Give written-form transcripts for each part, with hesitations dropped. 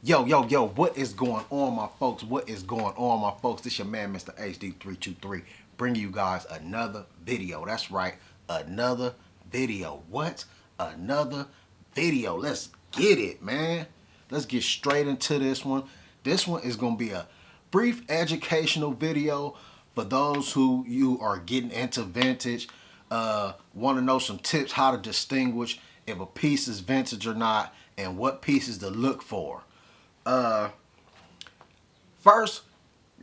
Yo, what is going on, my folks? What is going on, my folks? This your man, Mr. HD323, bringing you guys another video. That's right, another video. What? Another video. Let's get it, man. Let's get straight into this one. This one is going to be a brief educational video for those who you are getting into vintage, want to know some tips how to distinguish if a piece is vintage or not, and what pieces to look for. First,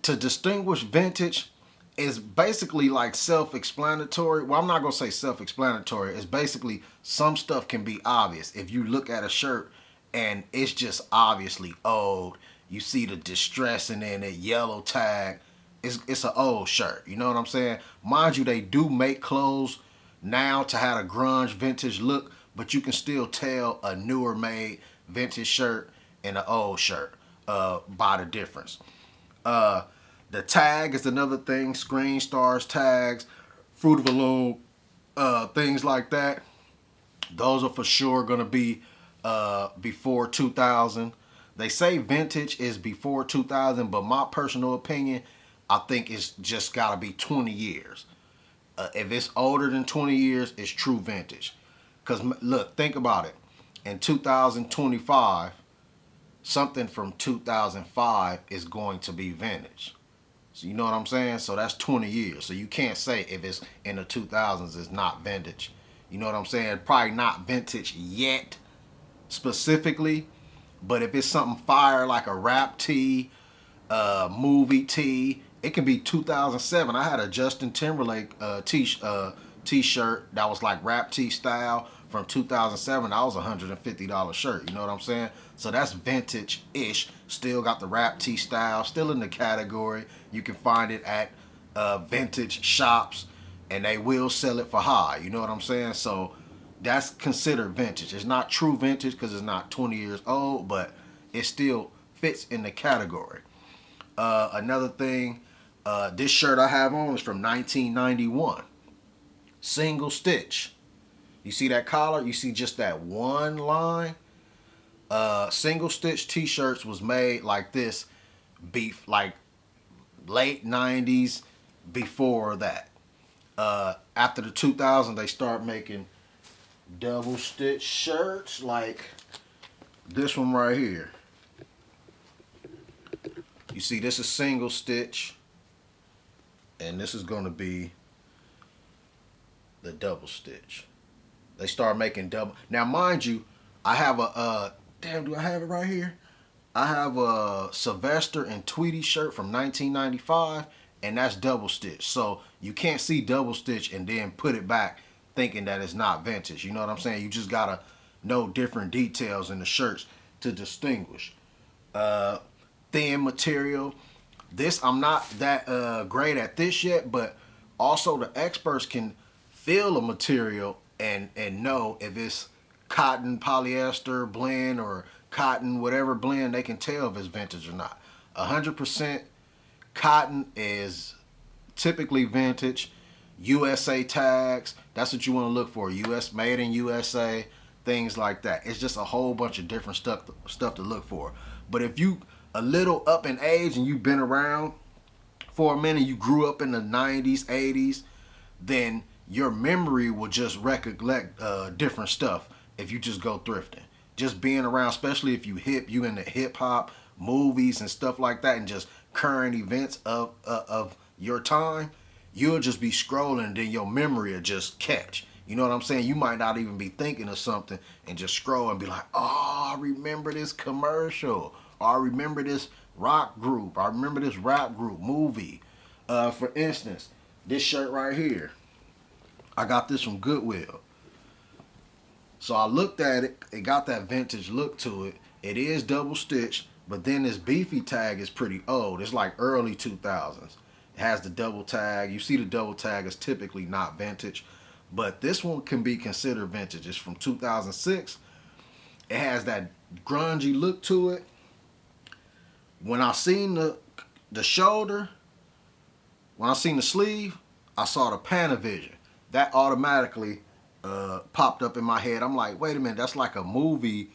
to distinguish vintage is basically like self-explanatory. Well, I'm not gonna say self-explanatory. It's basically some stuff can be obvious. If you look at a shirt and it's just obviously old, you see the distress in it, yellow tag. It's an old shirt. You know what I'm saying? Mind you, they do make clothes now to have a grunge vintage look, but you can still tell a newer made vintage shirt and an old shirt by the difference. The tag is another thing. Screen stars, tags, Fruit of the Loom, things like that. Those are for sure going to be before 2000. They say vintage is before 2000, but my personal opinion, I think it's just got to be 20 years. If it's older than 20 years, it's true vintage. Because look, think about it. In 2025, something from 2005 is going to be vintage. So you know what I'm saying? So that's 20 years. So you can't say if it's in the 2000s, it's not vintage. You know what I'm saying? Probably not vintage yet, specifically. But if it's something fire like a rap tee, movie tee, it can be 2007. I had a Justin Timberlake t-shirt that was like rap tee style from 2007. That was a $150 shirt. You know what I'm saying? So that's vintage-ish. Still got the rap tee style. Still in the category. You can find it at vintage shops, and they will sell it for high. You know what I'm saying? So that's considered vintage. It's not true vintage because it's not 20 years old, but it still fits in the category. Another thing, this shirt I have on is from 1991. Single stitch. You see that collar? You see just that one line? Single stitch t-shirts was made like this, like late 90s, before that. After the 2000s, they start making double stitch shirts like this one right here. You see, this is single stitch, and this is going to be the double stitch. They start making double. Now, mind you, I have a damn, do I have it right here? I have a Sylvester and Tweety shirt from 1995, and that's double stitch. So you can't see double stitch and then put it back thinking that it's not vintage. You know what I'm saying? You just gotta know different details in the shirts to distinguish. Thin material. This, I'm not that great at this yet, but also the experts can feel a material and know if it's cotton polyester blend or cotton whatever blend. They can tell if it's vintage or not. 100% cotton is typically vintage. USA tags, that's what you want to look for. US, made in USA, things like that. It's just a whole bunch of different stuff to look for. But if you a little up in age and you've been around for a minute, you grew up in the 90s, 80s, then your memory will just recollect different stuff if you just go thrifting. Just being around, especially if you into hip hop, movies and stuff like that, and just current events of your time, you'll just be scrolling and then your memory will just catch. You know what I'm saying? You might not even be thinking of something and just scroll and be like, oh, I remember this commercial. Or I remember this rock group. I remember this rap group, movie. For instance, this shirt right here. I got this from Goodwill. So I looked at it. It got that vintage look to it. It is double stitched, but then this beefy tag is pretty old. It's like early 2000s. It has the double tag. You see the double tag is typically not vintage, but this one can be considered vintage. It's from 2006. It has that grungy look to it. When I seen the shoulder, when I seen the sleeve, I saw the Panavision. That automatically popped up in my head. I'm like, wait a minute, that's like a movie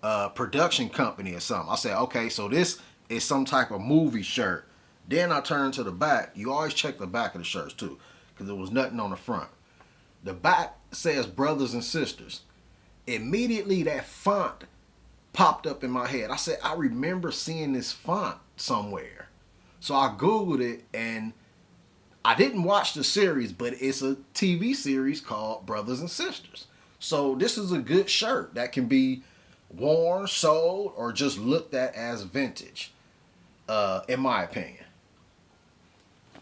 production company or something. I said, okay, so this is some type of movie shirt. Then I turned to the back. You always check the back of the shirts too, because there was nothing on the front. The back says brothers and sisters. Immediately that font popped up in my head. I said, I remember seeing this font somewhere. So I Googled it, and I didn't watch the series, but it's a TV series called Brothers and Sisters. So this is a good shirt that can be worn, sold, or just looked at as vintage, in my opinion.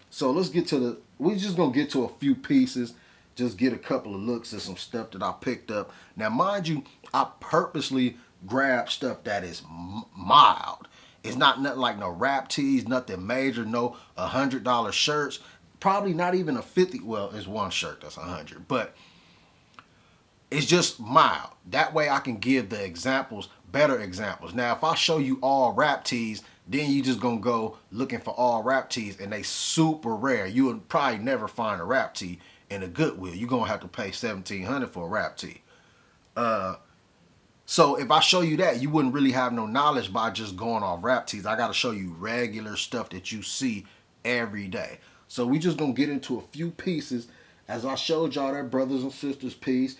So let's get to we're just going to get to a few pieces, just get a couple of looks at some stuff that I picked up. Now, mind you, I purposely grabbed stuff that is mild. It's not nothing like no rap tees, nothing major, no $100 shirts. Probably not even a 50. Well, it's one shirt that's 100, but it's just mild. That way I can give the examples, better examples. Now, if I show you all rap tees, then you just gonna go looking for all rap tees, and they super rare. You would probably never find a rap tee in a Goodwill. You're gonna have to pay $1,700 for a rap tee. So if I show you that, you wouldn't really have no knowledge by just going off rap tees. I gotta show you regular stuff that you see every day. So we just gonna get into a few pieces. As I showed y'all that brothers and sisters piece.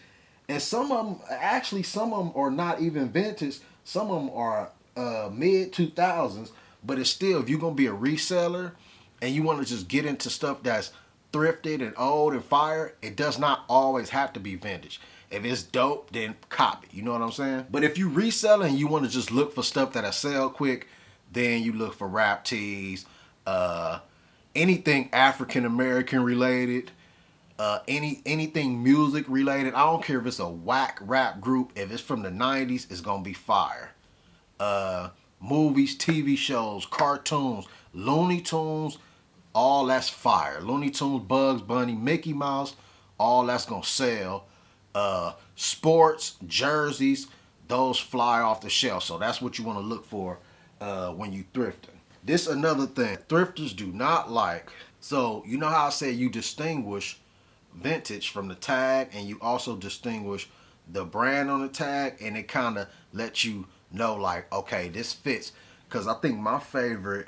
And some of them, actually some of them are not even vintage. Some of them are mid 2000s. But it's still, if you're gonna be a reseller and you wanna just get into stuff that's thrifted and old and fire, it does not always have to be vintage. If it's dope, then copy. You know what I'm saying? But if you resell and you want to just look for stuff that'll sell quick, then you look for rap tees, anything African American related, anything music related. I don't care if it's a whack rap group. If it's from the 90s, it's gonna be fire. Movies, TV shows, cartoons, Looney Tunes, all that's fire. Looney Tunes, Bugs Bunny, Mickey Mouse, all that's gonna sell. Sports, jerseys, those fly off the shelf. So that's what you want to look for when you thrifting. This another thing thrifters do not like. So you know how I said you distinguish vintage from the tag, and you also distinguish the brand on the tag, and it kind of lets you know, like, okay, this fits. Because I think my favorite,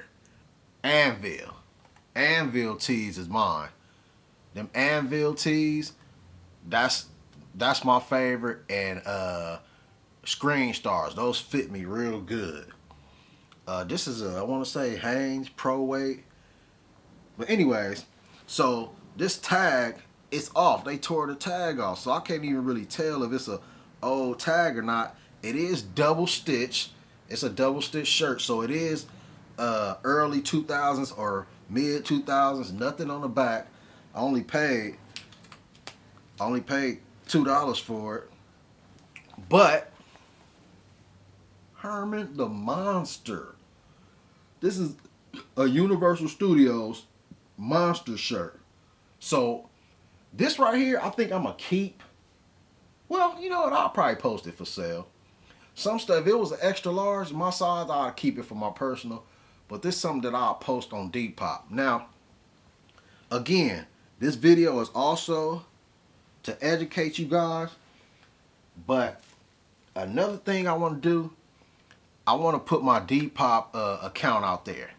Anvil tees is mine. Them Anvil tees, that's my favorite. And Screen Stars, those fit me real good. This is I want to say Hanes Pro Weight. But anyways, so this tag is off. They tore the tag off, so I can't even really tell if it's a old tag or not. It is double stitched. It's a double stitch shirt, so it is early 2000s or mid 2000s. Nothing on the back. I only paid $2 for it. But Herman the Monster. This is a Universal Studios Monster shirt. So this right here, I think I'm gonna keep. Well, you know what? I'll probably post it for sale. Some stuff, if it was an extra large, my size, I'll keep it for my personal. But this is something that I'll post on Depop. Now, again, this video is also to educate you guys. But another thing I want to do, I want to put my Depop account out there.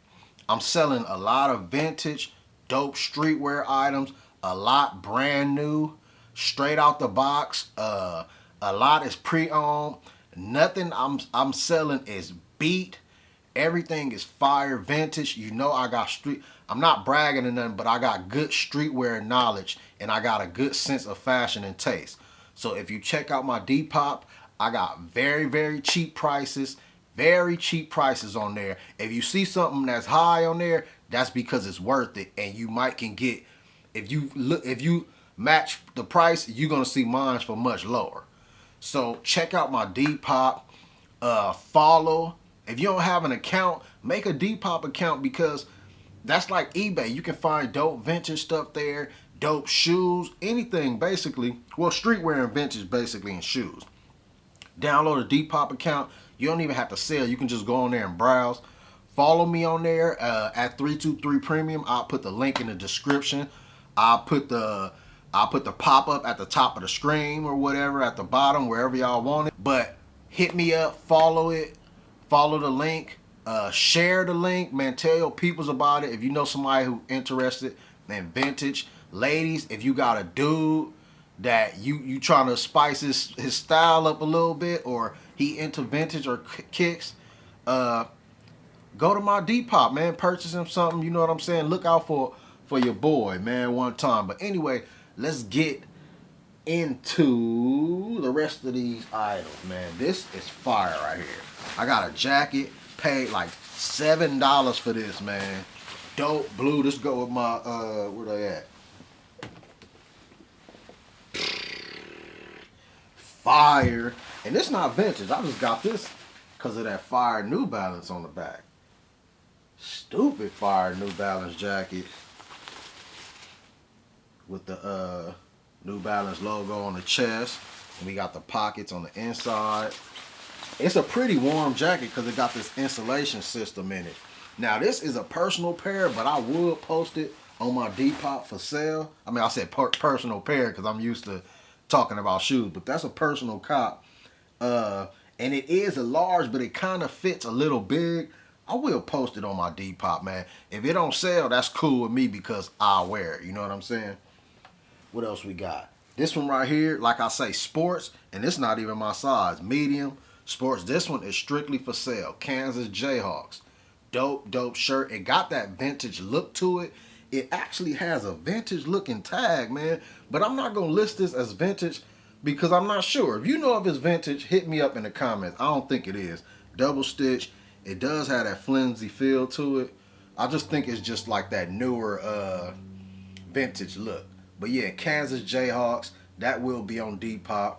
I'm selling a lot of vintage, dope streetwear items, a lot brand new, straight out the box. A lot is pre-owned. Nothing I'm selling is beat. Everything is fire, vintage. You know I got street. I'm not bragging or nothing, but I got good streetwear knowledge, and I got a good sense of fashion and taste. So if you check out my Depop, I got very, very cheap prices. Very cheap prices on there. If you see something that's high on there, that's because it's worth it, and you might can get. If you match the price, you're gonna see mine for much lower. So check out my Depop. Follow. If you don't have an account, make a Depop account, because that's like eBay. You can find dope vintage stuff there, dope shoes, anything basically. Well, streetwear and vintage basically, and shoes. Download a Depop account. You don't even have to sell. You can just go on there and browse. Follow me on there at 323 Premium. I'll put the link in the description. I'll put the pop-up at the top of the screen or whatever, at the bottom, wherever y'all want it. But hit me up, follow it, follow the link, share the link, man. Tell your peoples about it. If you know somebody who interested in vintage, ladies, if you got a dude that you trying to spice his style up a little bit, or he into vintage or kicks, go to my Depop, man. Purchase him something. You know what I'm saying? Look out for your boy, man. One time. But anyway, let's get into the rest of these items, man. This is fire right here. I got a jacket, paid like $7 for this, man. Dope blue. Let's go with my where they at? Fire. And it's not vintage. I just got this because of that fire New Balance on the back. Stupid fire New Balance jacket with the New Balance logo on the chest, and we got the pockets on the inside. It's a pretty warm jacket because it got this insulation system in it. Now this is a personal pair, but I would post it on my Depop for sale. I mean, I said personal pair because I'm used to talking about shoes, but that's a personal cop. And it is a large, but it kind of fits a little big. I will post it on my Depop, man. If it don't sell, that's cool with me because I'll wear it. You know what I'm saying? What else we got? This one right here, like I say, sports, and it's not even my size. Medium, sports. This one is strictly for sale. Kansas Jayhawks. Dope shirt. It got that vintage look to it. It actually has a vintage looking tag, man. But I'm not going to list this as vintage because I'm not sure. If you know if it's vintage, hit me up in the comments. I don't think it is. Double stitch. It does have that flimsy feel to it. I just think it's just like that newer vintage look. But yeah, Kansas Jayhawks. That will be on Depop.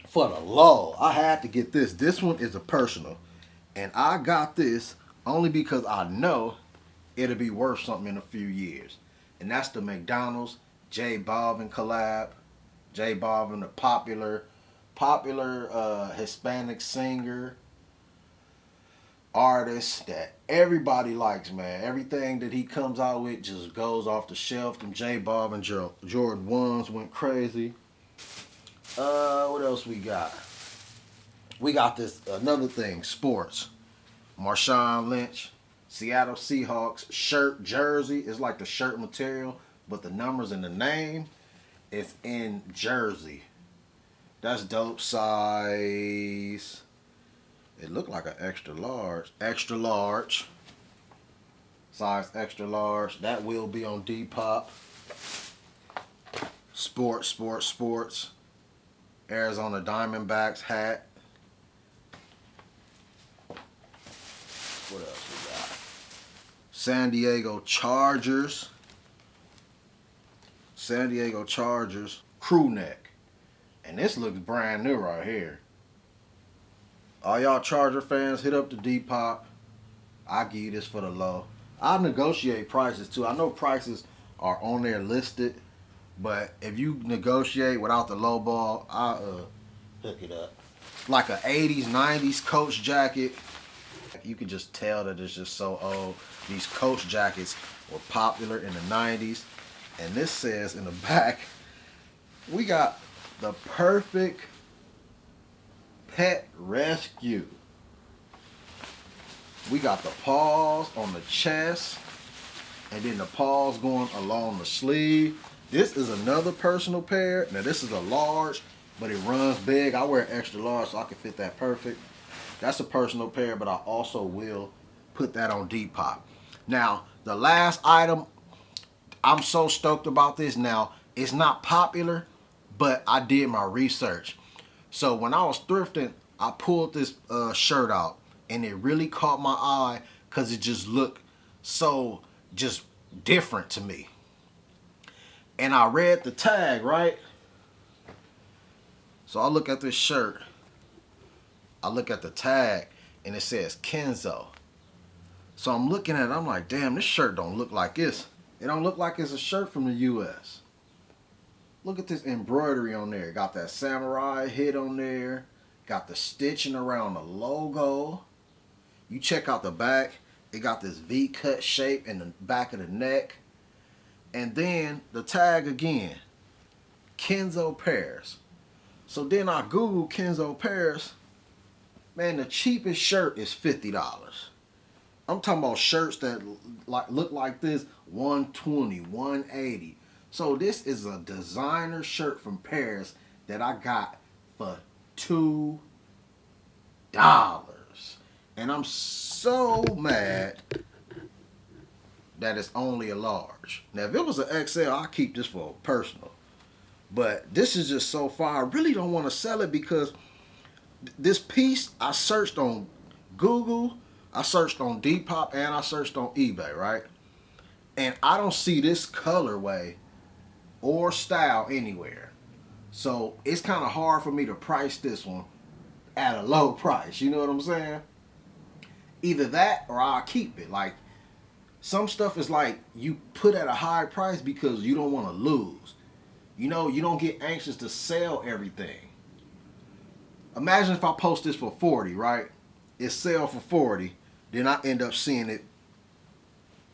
For the low, I had to get this. This one is a personal. And I got this only because I know it'll be worth something in a few years. And that's the McDonald's J Balvin collab. J Balvin, the popular Hispanic singer, artist that everybody likes, man. Everything that he comes out with just goes off the shelf. Them J Balvin Jordan 1s went crazy. What else we got? We got this another thing, sports. Marshawn Lynch, Seattle Seahawks shirt jersey. It's like the shirt material, but the numbers and the name is in jersey. That's dope size. It looked like an extra large. Extra large. Size extra large. That will be on Depop. Sports. Arizona Diamondbacks hat. What else we got? San Diego Chargers. San Diego Chargers crew neck. And this looks brand new right here. All y'all Charger fans, hit up the Depop. I'll give you this for the low. I'll negotiate prices too. I know prices are on there listed, but if you negotiate without the low ball, I'll hook it up. Like a 80s, 90s Coach jacket. You can just tell that it's just so old. These Coach jackets were popular in the 90s. And this says in the back, we got the perfect pet rescue. We got the paws on the chest, and then the paws going along the sleeve. This is another personal pair. Now this is a large, but it runs big. I wear extra large so I can fit that perfect. That's a personal pair, but I also will put that on Depop. Now, the last item, I'm so stoked about this. Now, it's not popular, but I did my research. So when I was thrifting, I pulled this shirt out, and it really caught my eye because it just looked so just different to me. And I read the tag, right? So I look at this shirt. I look at the tag, and it says Kenzo. So I'm looking at it, I'm like, damn, this shirt don't look like this. It don't look like it's a shirt from the U.S. Look at this embroidery on there. Got that samurai hit on there. Got the stitching around the logo. You check out the back. It got this V-cut shape in the back of the neck. And then the tag again. Kenzo pairs. So then I Googled Kenzo Paris. Man, the cheapest shirt is $50. I'm talking about shirts that like look like this, 120, 180. So this is a designer shirt from Paris that I got for $2. And I'm so mad that it's only a large. Now if it was an XL, I'll keep this for personal. But this is just so far. I really don't want to sell it because this piece I searched on Google, I searched on Depop, and I searched on eBay, right? And I don't see this colorway or style anywhere. So it's kind of hard for me to price this one at a low price. You know what I'm saying? Either that or I'll keep it. Like some stuff is like you put at a high price because you don't want to lose. You know, you don't get anxious to sell everything. Imagine if I post this for 40, right? It sell for 40, then I end up seeing it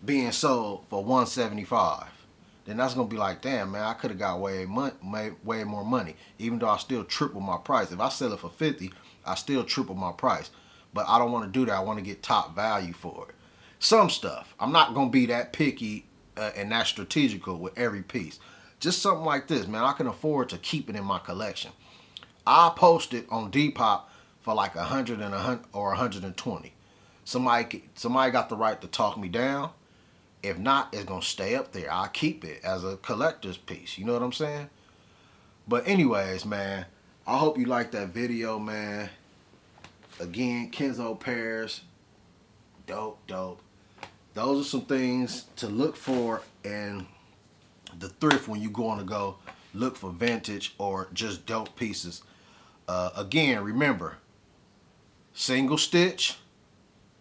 being sold for 175. Then that's gonna be like, damn man, I could have got way more money, even though I still triple my price. If I sell it for 50, I still triple my price. But I don't want to do that. I want to get top value for it. Some stuff, I'm not gonna be that picky and that strategical with every piece. Just something like this, man, I can afford to keep it in my collection. I post it on Depop for like 100 or 120. Somebody got the right to talk me down. If not, it's gonna stay up there. I'll keep it as a collector's piece. You know what I'm saying? But anyways, man, I hope you liked that video, man. Again, Kenzo Paris, dope, dope. Those are some things to look for in the thrift when you going to go look for vintage or just dope pieces. Again, remember, single stitch,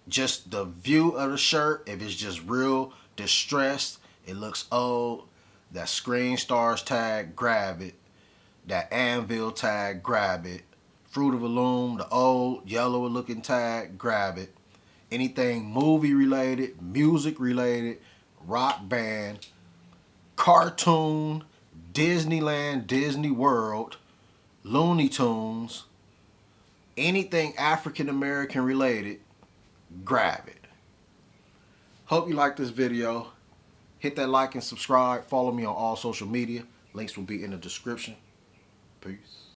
just the view of the shirt. If it's just real distressed, it looks old, that Screen Stars tag, grab it. That Anvil tag, grab it. Fruit of a Loom, the old yellow looking tag, grab it. Anything movie related, music related, rock band, cartoon, Disneyland, Disney World, Looney Tunes, anything African American related, grab it. Hope you like this video. Hit that like and subscribe. Follow me on all social media. Links will be in the description. Peace.